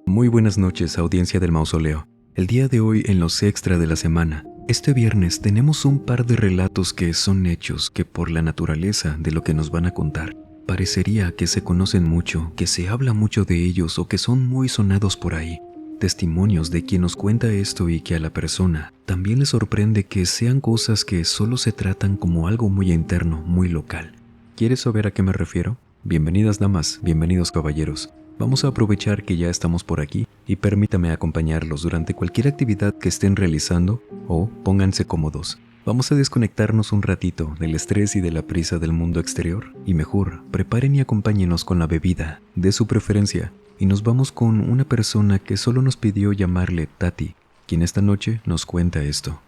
Muy buenas noches, audiencia del Mausoleo. El día de hoy, en los extra de la semana, este viernes tenemos un par de relatos que son hechos que por la naturaleza de lo que nos van a contar, parecería que se conocen mucho, que se habla mucho de ellos o que son muy sonados por ahí. Testimonios de quien nos cuenta esto y que a la persona también le sorprende que sean cosas que solo se tratan como algo muy interno, muy local. ¿Quieres saber a qué me refiero? Bienvenidas damas, bienvenidos caballeros. Vamos a aprovechar que ya estamos por aquí y permítame acompañarlos durante cualquier actividad que estén realizando o pónganse cómodos. Vamos a desconectarnos un ratito del estrés y de la prisa del mundo exterior y mejor, preparen y acompáñenos con la bebida de su preferencia y nos vamos con una persona que solo nos pidió llamarle Tati, quien esta noche nos cuenta esto.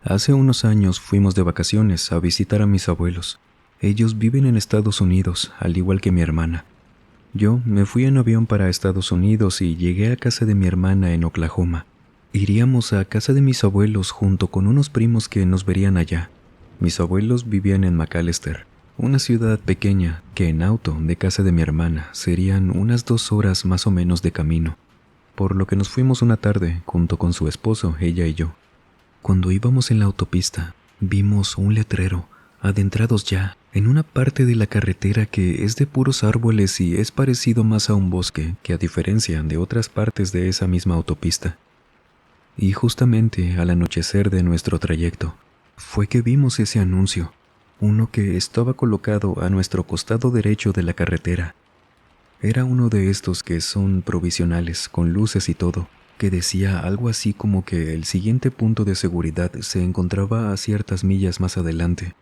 Hace unos años fuimos de vacaciones a visitar a mis abuelos. Ellos viven en Estados Unidos, al igual que mi hermana. Yo me fui en avión para Estados Unidos y llegué a casa de mi hermana en Oklahoma. Iríamos a casa de mis abuelos junto con unos primos que nos verían allá. Mis abuelos vivían en McAlester, una ciudad pequeña que en auto de casa de mi hermana serían unas 2 horas más o menos de camino, por lo que nos fuimos una tarde junto con su esposo, ella y yo. Cuando íbamos en la autopista, vimos un letrero, adentrados ya, en una parte de la carretera que es de puros árboles y es parecido más a un bosque que a diferencia de otras partes de esa misma autopista. Y justamente al anochecer de nuestro trayecto, fue que vimos ese anuncio, uno que estaba colocado a nuestro costado derecho de la carretera. Era uno de estos que son provisionales, con luces y todo, que decía algo así como que el siguiente punto de seguridad se encontraba a ciertas millas más adelante,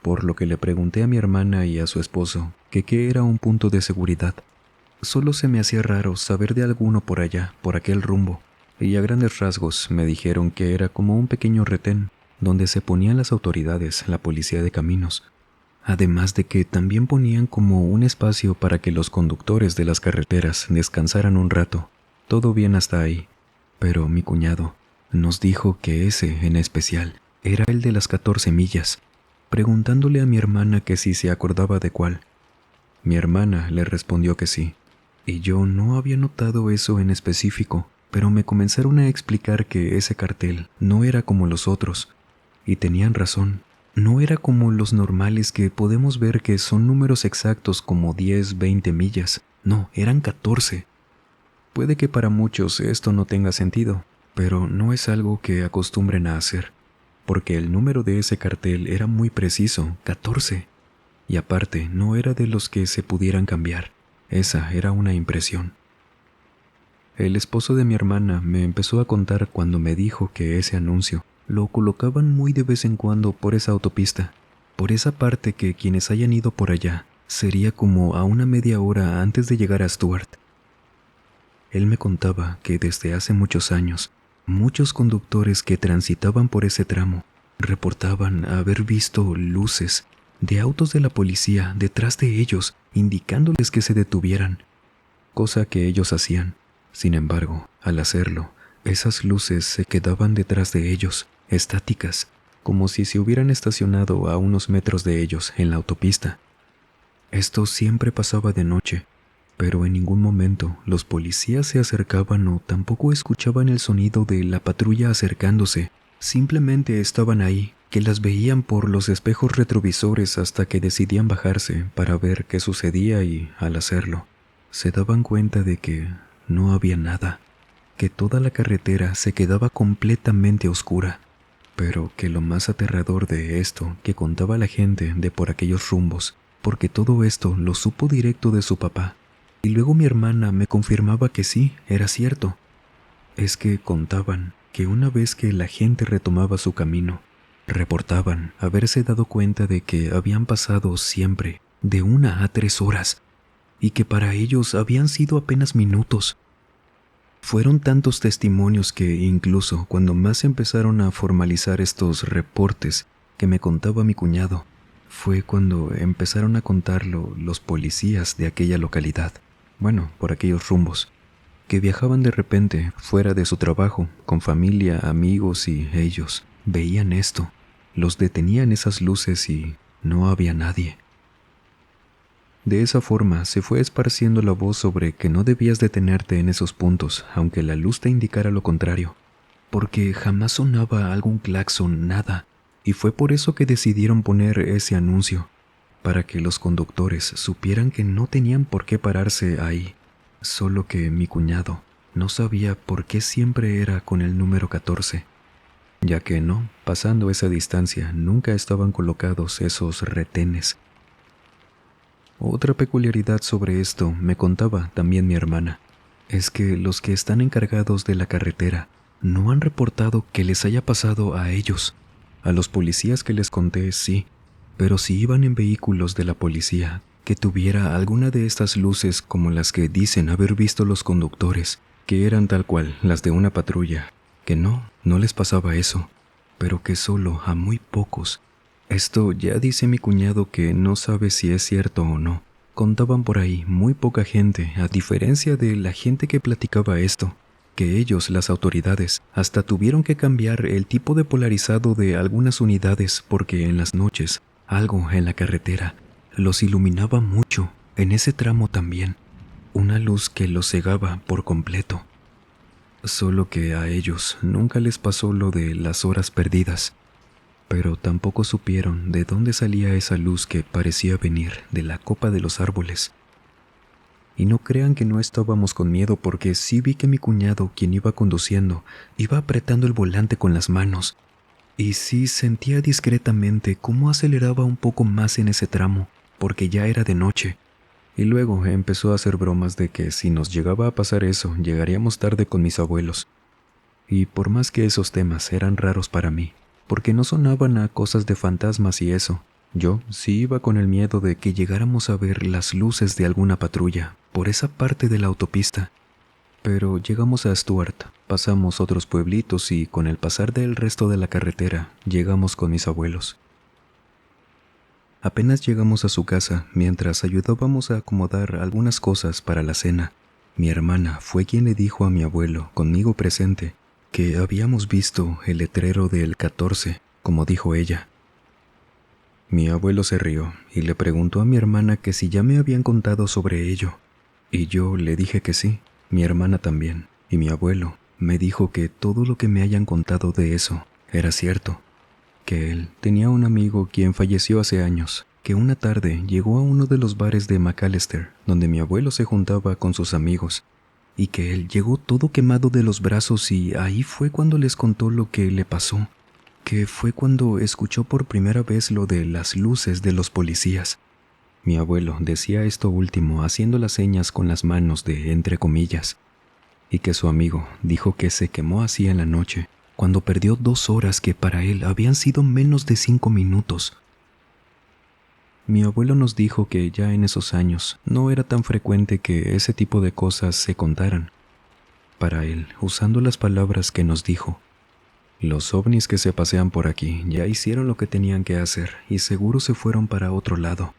por lo que le pregunté a mi hermana y a su esposo que qué era un punto de seguridad. Solo se me hacía raro saber de alguno por allá, por aquel rumbo, y a grandes rasgos me dijeron que era como un pequeño retén, donde se ponían las autoridades, la policía de caminos, además de que también ponían como un espacio para que los conductores de las carreteras descansaran un rato. Todo bien hasta ahí, pero mi cuñado nos dijo que ese en especial era el de las 14 millas, preguntándole a mi hermana que si se acordaba de cuál. Mi hermana le respondió que sí, y yo no había notado eso en específico, pero me comenzaron a explicar que ese cartel no era como los otros, y tenían razón. No era como los normales que podemos ver que son números exactos como 10, 20 millas. No, eran 14. Puede que para muchos esto no tenga sentido, pero no es algo que acostumbren a hacer, porque el número de ese cartel era muy preciso, 14. Y aparte, no era de los que se pudieran cambiar. Esa era una impresión. El esposo de mi hermana me empezó a contar cuando me dijo que ese anuncio lo colocaban muy de vez en cuando por esa autopista, por esa parte que quienes hayan ido por allá sería como a una media hora antes de llegar a Stuart. Él me contaba que desde hace muchos años, muchos conductores que transitaban por ese tramo reportaban haber visto luces de autos de la policía detrás de ellos, indicándoles que se detuvieran, cosa que ellos hacían. Sin embargo, al hacerlo, esas luces se quedaban detrás de ellos, estáticas, como si se hubieran estacionado a unos metros de ellos en la autopista. Esto siempre pasaba de noche, pero en ningún momento los policías se acercaban o tampoco escuchaban el sonido de la patrulla acercándose. Simplemente estaban ahí, que las veían por los espejos retrovisores hasta que decidían bajarse para ver qué sucedía y, al hacerlo, se daban cuenta de que no había nada, que toda la carretera se quedaba completamente oscura, pero que lo más aterrador de esto que contaba la gente de por aquellos rumbos, porque todo esto lo supo directo de su papá, y luego mi hermana me confirmaba que sí, era cierto, es que contaban que una vez que la gente retomaba su camino, reportaban haberse dado cuenta de que habían pasado siempre de 1 a 3 horas, y que para ellos habían sido apenas minutos. Fueron tantos testimonios que incluso cuando más empezaron a formalizar estos reportes que me contaba mi cuñado, fue cuando empezaron a contarlo los policías de aquella localidad, bueno, por aquellos rumbos, que viajaban de repente fuera de su trabajo, con familia, amigos y ellos veían esto, los detenían esas luces y no había nadie. De esa forma se fue esparciendo la voz sobre que no debías detenerte en esos puntos, aunque la luz te indicara lo contrario, porque jamás sonaba algún claxon, nada, y fue por eso que decidieron poner ese anuncio, para que los conductores supieran que no tenían por qué pararse ahí, solo que mi cuñado no sabía por qué siempre era con el número 14, ya que no, pasando esa distancia, nunca estaban colocados esos retenes. Otra peculiaridad sobre esto me contaba también mi hermana, es que los que están encargados de la carretera no han reportado que les haya pasado a ellos. A los policías que les conté sí, pero si iban en vehículos de la policía que tuviera alguna de estas luces como las que dicen haber visto los conductores, que eran tal cual las de una patrulla, que no les pasaba eso, pero que solo a muy pocos. Esto ya dice mi cuñado que no sabe si es cierto o no. Contaban por ahí muy poca gente, a diferencia de la gente que platicaba esto, que ellos, las autoridades, hasta tuvieron que cambiar el tipo de polarizado de algunas unidades porque en las noches, algo en la carretera los iluminaba mucho, en ese tramo también, una luz que los cegaba por completo. Solo que a ellos nunca les pasó lo de las horas perdidas, pero tampoco supieron de dónde salía esa luz que parecía venir de la copa de los árboles. Y no crean que no estábamos con miedo porque sí vi que mi cuñado, quien iba conduciendo, iba apretando el volante con las manos. Y sí sentía discretamente cómo aceleraba un poco más en ese tramo, porque ya era de noche. Y luego empezó a hacer bromas de que si nos llegaba a pasar eso, llegaríamos tarde con mis abuelos. Y por más que esos temas eran raros para mí, porque no sonaban a cosas de fantasmas y eso, yo sí iba con el miedo de que llegáramos a ver las luces de alguna patrulla por esa parte de la autopista. Pero llegamos a Stuart, pasamos otros pueblitos y con el pasar del resto de la carretera llegamos con mis abuelos. Apenas llegamos a su casa, mientras ayudábamos a acomodar algunas cosas para la cena, mi hermana fue quien le dijo a mi abuelo, conmigo presente, que habíamos visto el letrero del 14, como dijo ella. Mi abuelo se rió y le preguntó a mi hermana que si ya me habían contado sobre ello, y yo le dije que sí, mi hermana también, y mi abuelo me dijo que todo lo que me hayan contado de eso era cierto, que él tenía un amigo quien falleció hace años, que una tarde llegó a uno de los bares de McAllister, donde mi abuelo se juntaba con sus amigos, y que él llegó todo quemado de los brazos y ahí fue cuando les contó lo que le pasó, que fue cuando escuchó por primera vez lo de las luces de los policías. Mi abuelo decía esto último haciendo las señas con las manos de entre comillas, y que su amigo dijo que se quemó así en la noche, cuando perdió 2 horas que para él habían sido menos de 5 minutos. Mi abuelo nos dijo que ya en esos años no era tan frecuente que ese tipo de cosas se contaran. Para él, usando las palabras que nos dijo, los ovnis que se pasean por aquí ya hicieron lo que tenían que hacer y seguro se fueron para otro lado.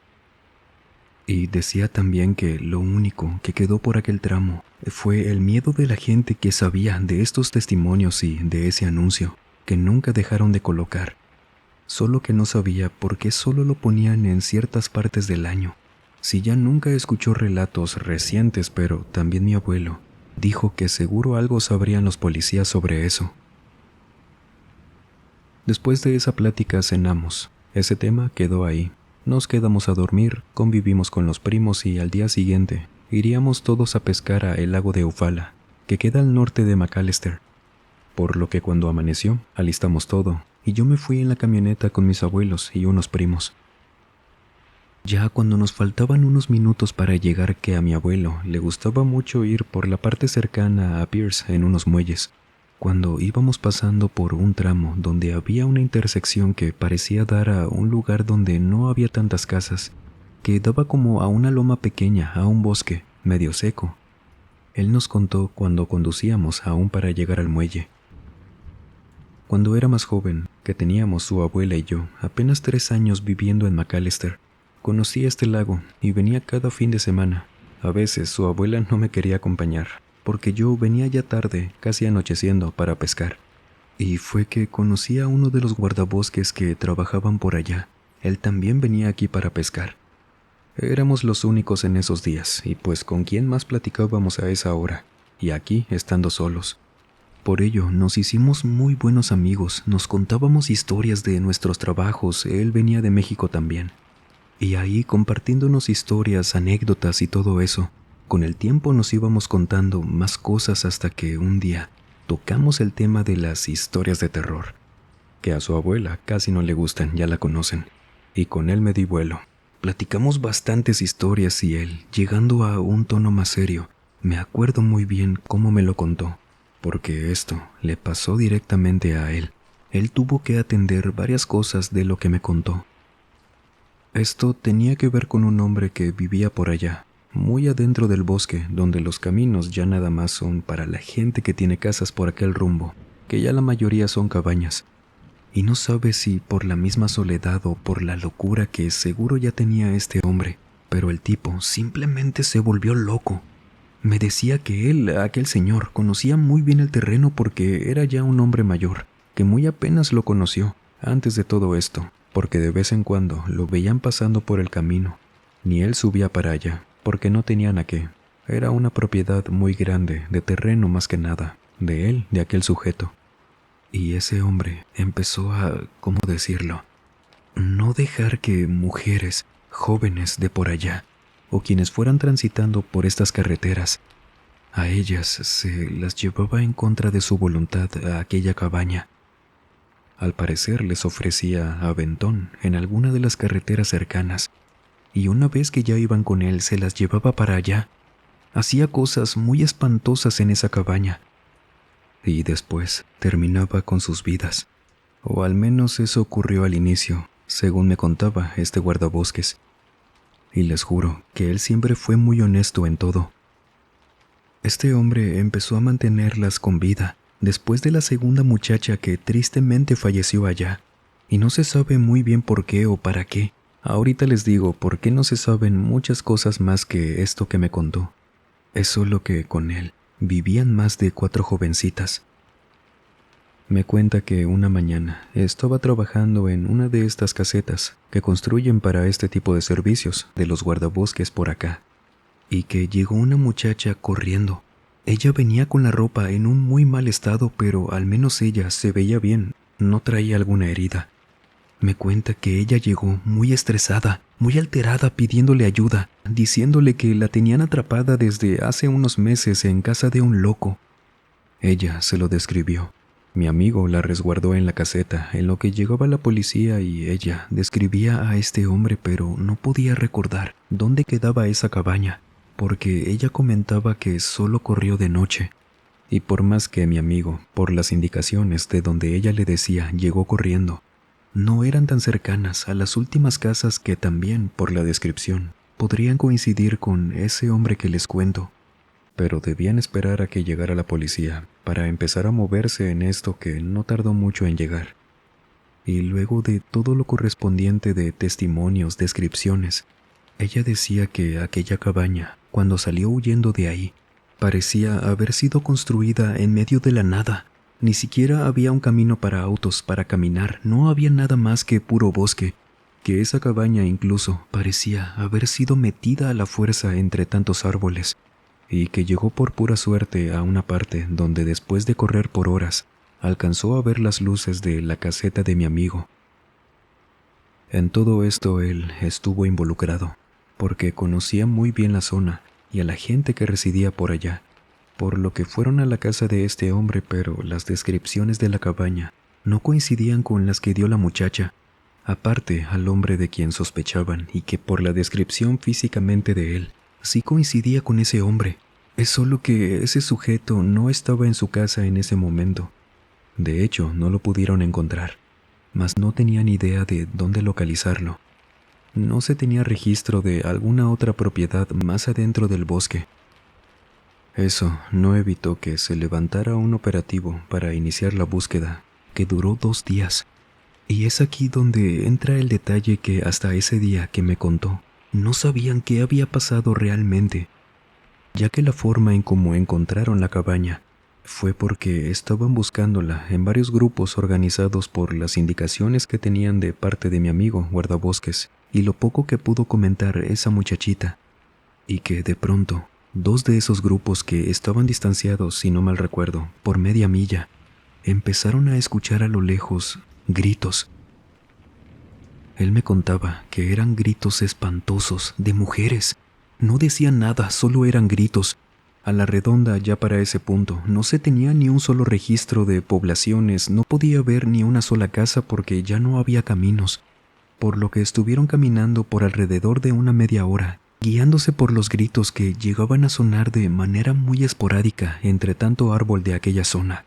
Y decía también que lo único que quedó por aquel tramo fue el miedo de la gente que sabía de estos testimonios y de ese anuncio, que nunca dejaron de colocar. Solo que no sabía por qué solo lo ponían en ciertas partes del año. Si ya nunca escuchó relatos recientes, pero también mi abuelo dijo que seguro algo sabrían los policías sobre eso. Después de esa plática cenamos. Ese tema quedó ahí. Nos quedamos a dormir, convivimos con los primos y al día siguiente iríamos todos a pescar a el lago de Eufaula, que queda al norte de McAllister. Por lo que cuando amaneció, alistamos todo, y yo me fui en la camioneta con mis abuelos y unos primos. Ya cuando nos faltaban unos minutos para llegar, que a mi abuelo le gustaba mucho ir por la parte cercana a Pierce en unos muelles, cuando íbamos pasando por un tramo donde había una intersección que parecía dar a un lugar donde no había tantas casas, que daba como a una loma pequeña, a un bosque medio seco. Él nos contó cuando conducíamos aún para llegar al muelle. Cuando era más joven, que teníamos su abuela y yo apenas 3 años viviendo en McAllister, conocí este lago y venía cada fin de semana. A veces su abuela no me quería acompañar, porque yo venía ya tarde, casi anocheciendo, para pescar. Y fue que conocí a uno de los guardabosques que trabajaban por allá. Él también venía aquí para pescar. Éramos los únicos en esos días, y pues con quién más platicábamos a esa hora, y aquí estando solos. Por ello, nos hicimos muy buenos amigos, nos contábamos historias de nuestros trabajos, él venía de México también. Y ahí compartiéndonos historias, anécdotas y todo eso, con el tiempo nos íbamos contando más cosas hasta que un día tocamos el tema de las historias de terror, que a su abuela casi no le gustan, ya la conocen, y con él me di vuelo. Platicamos bastantes historias y él, llegando a un tono más serio, me acuerdo muy bien cómo me lo contó, porque esto le pasó directamente a él. Él tuvo que atender varias cosas de lo que me contó. Esto tenía que ver con un hombre que vivía por allá, muy adentro del bosque, donde los caminos ya nada más son para la gente que tiene casas por aquel rumbo, que ya la mayoría son cabañas. Y no sabe si por la misma soledad o por la locura que seguro ya tenía este hombre, pero el tipo simplemente se volvió loco. Me decía que él, aquel señor, conocía muy bien el terreno porque era ya un hombre mayor, que muy apenas lo conoció antes de todo esto, porque de vez en cuando lo veían pasando por el camino. Ni él subía para allá, porque no tenían a qué. Era una propiedad muy grande, de terreno más que nada, de él, de aquel sujeto. Y ese hombre empezó a, ¿cómo decirlo? No dejar que mujeres, jóvenes de por allá, o quienes fueran transitando por estas carreteras, a ellas se las llevaba en contra de su voluntad a aquella cabaña. Al parecer les ofrecía aventón en alguna de las carreteras cercanas, y una vez que ya iban con él se las llevaba para allá. Hacía cosas muy espantosas en esa cabaña. Y después terminaba con sus vidas. O al menos eso ocurrió al inicio, según me contaba este guardabosques. Y les juro que él siempre fue muy honesto en todo. Este hombre empezó a mantenerlas con vida después de la segunda muchacha que tristemente falleció allá. Y no se sabe muy bien por qué o para qué. Ahorita les digo por qué no se saben muchas cosas más que esto que me contó. Es solo que con él vivían más de 4 jovencitas. Me cuenta que una mañana estaba trabajando en una de estas casetas que construyen para este tipo de servicios de los guardabosques por acá, y que llegó una muchacha corriendo. Ella venía con la ropa en un muy mal estado, pero al menos ella se veía bien, no traía alguna herida. Me cuenta que ella llegó muy estresada, muy alterada, pidiéndole ayuda, diciéndole que la tenían atrapada desde hace unos meses en casa de un loco. Ella se lo describió. Mi amigo la resguardó en la caseta, en lo que llegaba la policía, y ella describía a este hombre, pero no podía recordar dónde quedaba esa cabaña, porque ella comentaba que solo corrió de noche. Y por más que mi amigo, por las indicaciones de donde ella le decía, llegó corriendo, no eran tan cercanas a las últimas casas que también, por la descripción, podrían coincidir con ese hombre que les cuento. Pero debían esperar a que llegara la policía para empezar a moverse en esto que no tardó mucho en llegar. Y luego de todo lo correspondiente de testimonios, descripciones, ella decía que aquella cabaña, cuando salió huyendo de ahí, parecía haber sido construida en medio de la nada. Ni siquiera había un camino para autos para caminar, no había nada más que puro bosque, que esa cabaña incluso parecía haber sido metida a la fuerza entre tantos árboles, y que llegó por pura suerte a una parte donde después de correr por horas, alcanzó a ver las luces de la caseta de mi amigo. En todo esto él estuvo involucrado, porque conocía muy bien la zona y a la gente que residía por allá, por lo que fueron a la casa de este hombre, pero las descripciones de la cabaña no coincidían con las que dio la muchacha, aparte al hombre de quien sospechaban y que por la descripción físicamente de él, sí coincidía con ese hombre. Es solo que ese sujeto no estaba en su casa en ese momento. De hecho, no lo pudieron encontrar, mas no tenían idea de dónde localizarlo. No se tenía registro de alguna otra propiedad más adentro del bosque. Eso no evitó que se levantara un operativo para iniciar la búsqueda, que duró 2 días. Y es aquí donde entra el detalle que hasta ese día que me contó, no sabían qué había pasado realmente, ya que la forma en cómo encontraron la cabaña fue porque estaban buscándola en varios grupos organizados por las indicaciones que tenían de parte de mi amigo guardabosques, y lo poco que pudo comentar esa muchachita, y que de pronto 2 de esos grupos que estaban distanciados, si no mal recuerdo, por media milla, empezaron a escuchar a lo lejos gritos. Él me contaba que eran gritos espantosos de mujeres. No decían nada, solo eran gritos. A la redonda, ya para ese punto, no se tenía ni un solo registro de poblaciones, no podía ver ni una sola casa porque ya no había caminos, por lo que estuvieron caminando por alrededor de una media hora, guiándose por los gritos que llegaban a sonar de manera muy esporádica entre tanto árbol de aquella zona,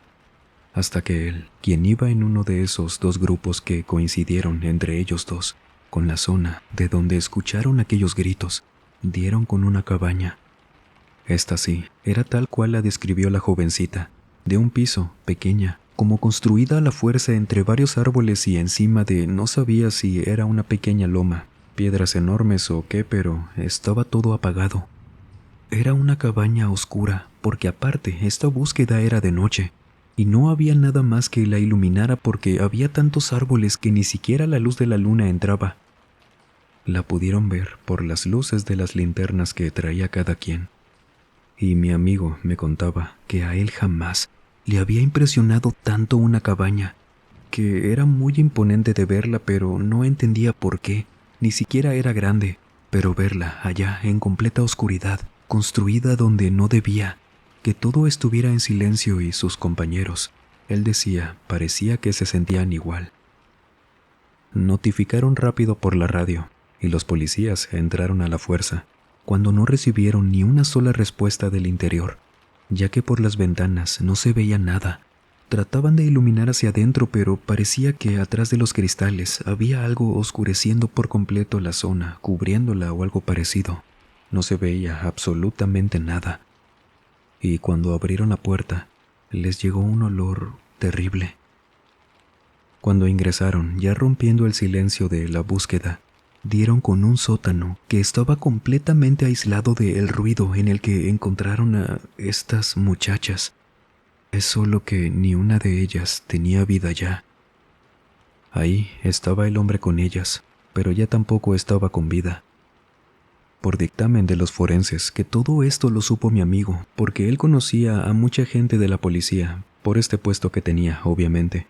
hasta que él, quien iba en uno de esos 2 grupos que coincidieron entre ellos 2, con la zona de donde escucharon aquellos gritos, dieron con una cabaña. Esta sí, era tal cual la describió la jovencita, de un piso, pequeña, como construida a la fuerza entre varios árboles y encima de no sabía si era una pequeña loma, piedras enormes o qué, pero estaba todo apagado. Era una cabaña oscura, porque aparte esta búsqueda era de noche, y no había nada más que la iluminara porque había tantos árboles que ni siquiera la luz de la luna entraba. La pudieron ver por las luces de las linternas que traía cada quien. Y mi amigo me contaba que a él jamás le había impresionado tanto una cabaña, que era muy imponente de verla, pero no entendía por qué. Ni siquiera era grande, pero verla allá en completa oscuridad, construida donde no debía, que todo estuviera en silencio y sus compañeros, él decía, parecía que se sentían igual. Notificaron rápido por la radio, y los policías entraron a la fuerza, cuando no recibieron ni una sola respuesta del interior, ya que por las ventanas no se veía nada. Trataban de iluminar hacia adentro, pero parecía que atrás de los cristales había algo oscureciendo por completo la zona, cubriéndola o algo parecido. No se veía absolutamente nada. Y cuando abrieron la puerta, les llegó un olor terrible. Cuando ingresaron, ya rompiendo el silencio de la búsqueda, dieron con un sótano que estaba completamente aislado del ruido en el que encontraron a estas muchachas. Es solo que ni una de ellas tenía vida ya. Ahí estaba el hombre con ellas, pero ya tampoco estaba con vida. Por dictamen de los forenses, que todo esto lo supo mi amigo, porque él conocía a mucha gente de la policía, por este puesto que tenía, obviamente.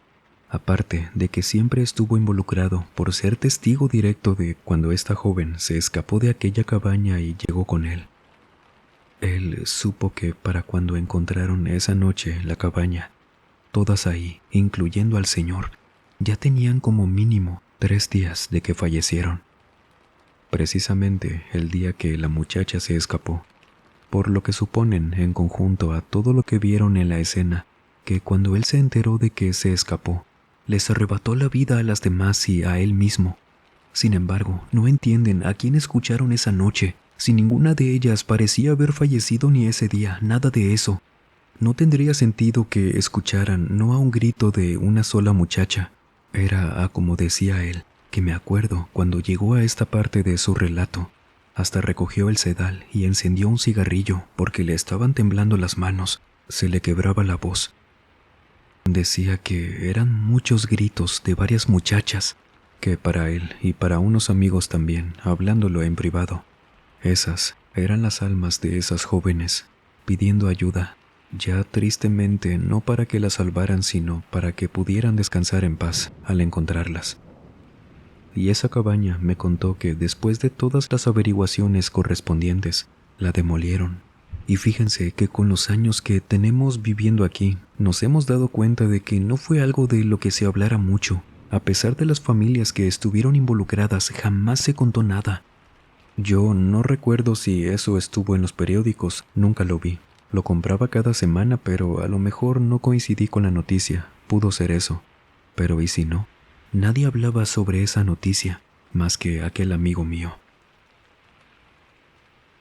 Aparte de que siempre estuvo involucrado por ser testigo directo de cuando esta joven se escapó de aquella cabaña y llegó con él. Él supo que para cuando encontraron esa noche la cabaña, todas ahí, incluyendo al señor, ya tenían como mínimo 3 días de que fallecieron. Precisamente el día que la muchacha se escapó, por lo que suponen en conjunto a todo lo que vieron en la escena, que cuando él se enteró de que se escapó, les arrebató la vida a las demás y a él mismo. Sin embargo, no entienden a quién escucharon esa noche, si ninguna de ellas parecía haber fallecido ni ese día, nada de eso. No tendría sentido que escucharan no a un grito de una sola muchacha, era a como decía él, que me acuerdo cuando llegó a esta parte de su relato, hasta recogió el sedal y encendió un cigarrillo porque le estaban temblando las manos, se le quebraba la voz. Decía que eran muchos gritos de varias muchachas, que para él y para unos amigos también, hablándolo en privado, esas eran las almas de esas jóvenes, pidiendo ayuda, ya tristemente no para que las salvaran, sino para que pudieran descansar en paz al encontrarlas. Y esa cabaña me contó que después de todas las averiguaciones correspondientes, la demolieron. Y fíjense que con los años que tenemos viviendo aquí, nos hemos dado cuenta de que no fue algo de lo que se hablara mucho. A pesar de las familias que estuvieron involucradas, jamás se contó nada. Yo no recuerdo si eso estuvo en los periódicos, nunca lo vi. Lo compraba cada semana, pero a lo mejor no coincidí con la noticia, pudo ser eso. Pero ¿y si no? Nadie hablaba sobre esa noticia, más que aquel amigo mío.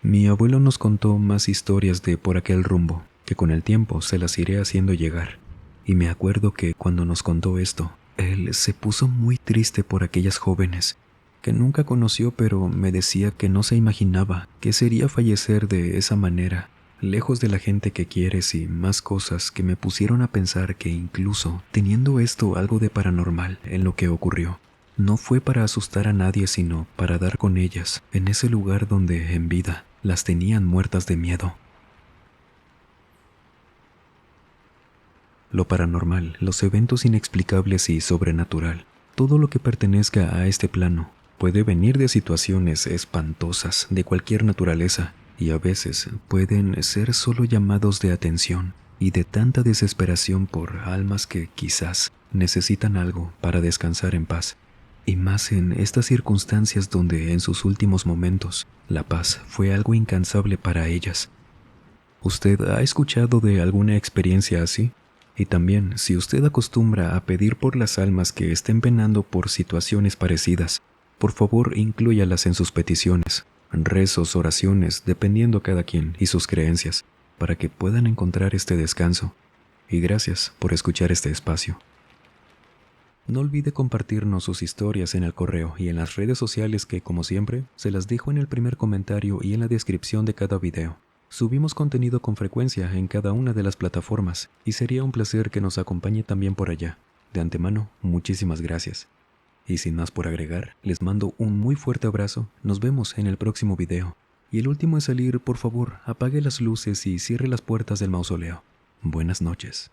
Mi abuelo nos contó más historias de por aquel rumbo, que con el tiempo se las iré haciendo llegar. Y me acuerdo que cuando nos contó esto, él se puso muy triste por aquellas jóvenes, que nunca conoció, pero me decía que no se imaginaba qué sería fallecer de esa manera, lejos de la gente que quieres y más cosas que me pusieron a pensar que incluso teniendo esto algo de paranormal en lo que ocurrió, No fue para asustar a nadie, sino para dar con ellas en ese lugar donde, en vida, las tenían muertas de miedo. Lo paranormal, los eventos inexplicables y sobrenatural, todo lo que pertenezca a este plano, puede venir de situaciones espantosas de cualquier naturaleza y a veces pueden ser solo llamados de atención y de tanta desesperación por almas que quizás necesitan algo para descansar en paz. Y más en estas circunstancias donde en sus últimos momentos la paz fue algo incansable para ellas. ¿Usted ha escuchado de alguna experiencia así? Y también, si usted acostumbra a pedir por las almas que estén penando por situaciones parecidas, por favor inclúyalas en sus peticiones, rezos, oraciones, dependiendo cada quien y sus creencias, para que puedan encontrar este descanso. Y gracias por escuchar este espacio. No olvide compartirnos sus historias en el correo y en las redes sociales que, como siempre, se las dejo en el primer comentario y en la descripción de cada video. Subimos contenido con frecuencia en cada una de las plataformas y sería un placer que nos acompañe también por allá. De antemano, muchísimas gracias. Y sin más por agregar, les mando un muy fuerte abrazo. Nos vemos en el próximo video. Y el último en salir, por favor, apague las luces y cierre las puertas del mausoleo. Buenas noches.